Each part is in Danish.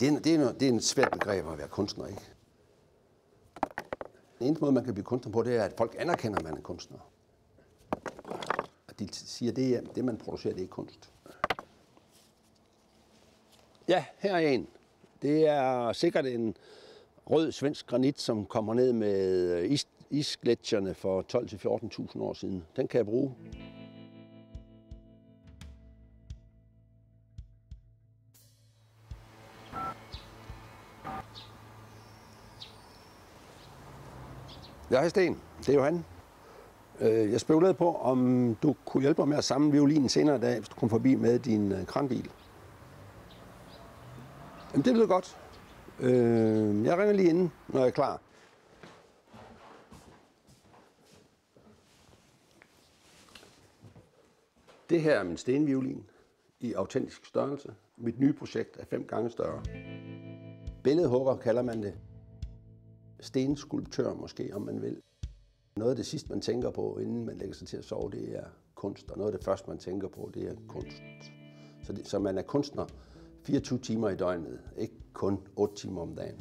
Det er et svært begreb at være kunstner, ikke? Den eneste måde, man kan blive kunstner på, det er, at folk anerkender, at man er kunstner. Og de siger, at det man producerer, det er kunst. Ja, her er en. Det er sikkert en rød svensk granit, som kommer ned med isgletsjerne for 12.000 til 14.000 år siden. Den kan jeg bruge. Ja, hej Sten. Det er Johan. Jeg spekulerede på, om du kunne hjælpe mig med at samle violinen senere i dag, hvis du kom forbi med din kranbil. Jamen, det lyder godt. Jeg ringer lige inden, når jeg er klar. Det her er min stenviolin i autentisk størrelse. Mit nye projekt er 5 gange større. Billedhugger kalder man det. Stenskulptør måske, om man vil. Noget af det sidste, man tænker på, inden man lægger sig til at sove, det er kunst. Og noget af det første, man tænker på, det er kunst. Så man er kunstner 24 timer i døgnet, ikke kun 8 timer om dagen.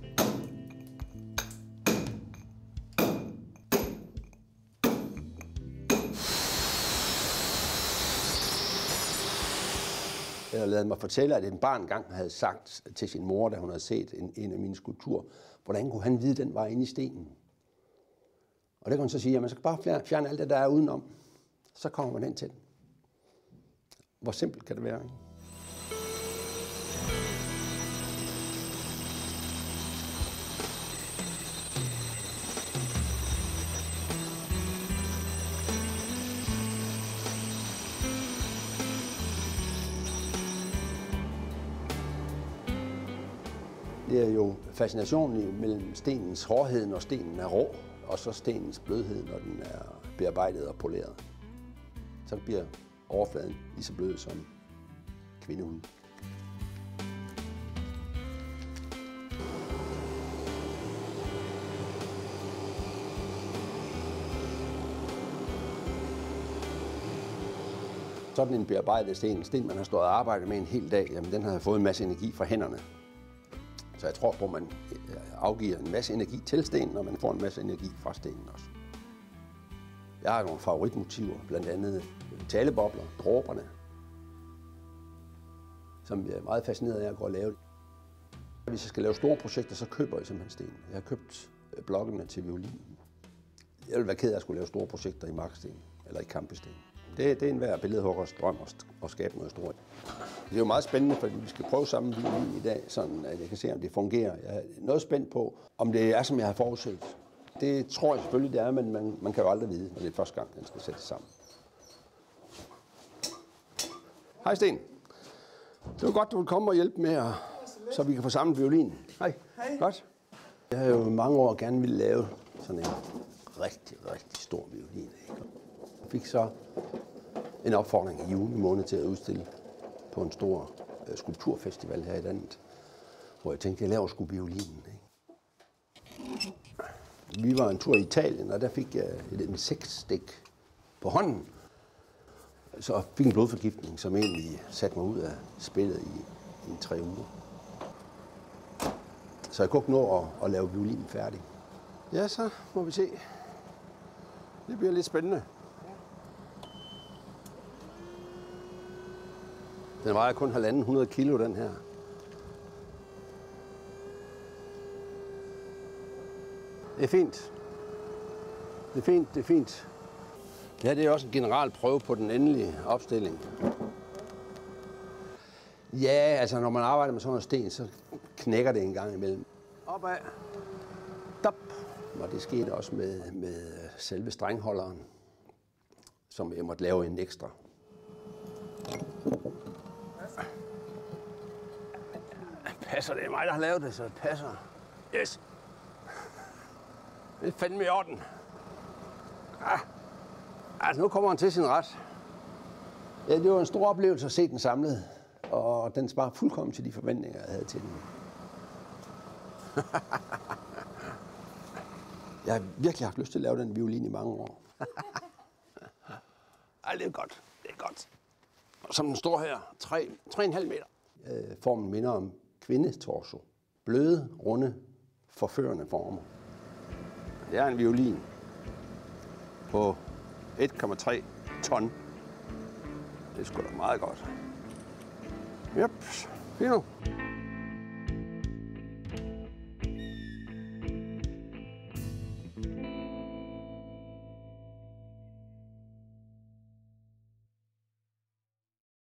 Jeg lavede mig fortælle, at en barn engang havde sagt til sin mor, da hun havde set en af mine skulpturer, hvordan kunne han vide, at den var inde i stenen? Og det kan hun så sige, at man skal bare fjerne alt det, der er udenom. Så kommer man hen til den. Hvor simpelt kan det være, ikke? Det er jo fascinationen mellem stenens hårdhed, når stenen er rå, og så stenens blødhed, når den er bearbejdet og poleret. Så bliver overfladen lige så blød som kvindehud. Sådan en bearbejdet sten, man har stået og arbejdet med en hel dag, jamen den har fået en masse energi fra hænderne. Så jeg tror på, at man afgiver en masse energi til stenen, og man får en masse energi fra stenen også. Jeg har nogle favoritmotiver, blandt andet talebobler, dråberne, som jeg er meget fascineret af at gå og lave. Hvis jeg skal lave store projekter, så køber jeg simpelthen sten. Jeg har købt blokkene til violinen. Jeg ville være ked af at skulle lave store projekter i marksten eller i kampesten. Det er enhver billedhuggers drøm at skabe noget stort. Det er jo meget spændende, fordi vi skal prøve sammen violin i dag, sådan at jeg kan se, om det fungerer. Jeg er noget spændt på, om det er, som jeg har forudset. Det tror jeg selvfølgelig, det er, men man kan jo aldrig vide, når det er første gang, den skal sættes sammen. Hej Sten. Det var godt, du ville komme og hjælpe med, så vi kan få samlet violinen. Hej. Hej. Godt. Jeg har jo mange år gerne ville lave sådan en rigtig stor violin. Jeg fik så en opfordring i juni måned til at udstille på en stor skulpturfestival her i landet, hvor jeg tænkte, jeg laver sgu violinen. Ikke? Vi var en tur i Italien, og der fik jeg et insektstik på hånden. Så fik en blodforgiftning, som egentlig satte mig ud af spillet i 3 uger. Så jeg kunne ikke nå at lave violinen færdig. Ja, så må vi se. Det bliver lidt spændende. Den vejer kun 1.500 kilo, den her. Det er fint. Det er fint. Ja, det er også en generel prøve på den endelige opstilling. Ja, altså når man arbejder med sådan noget sten, så knækker det en gang imellem. Opad. Stop. Og det skete også med selve strengholderen, som jeg måtte lave en ekstra. Passer, det er mig, der har lavet det, så det passer. Yes. Det er fandme i orden. Altså, nu kommer han til sin ret. Ja, det var en stor oplevelse at se den samlet, og den svarer fuldkommen til de forventninger, jeg havde til den. Jeg har virkelig haft lyst til at lave den violin i mange år. Ej, det er godt. Det er godt. Og som den står her, 3,5 meter. Formen minder om kvindetorso. bløde, runde, forførende former. Det er en violin på 1,3 ton. Det er sgu da meget godt. Yep, fint.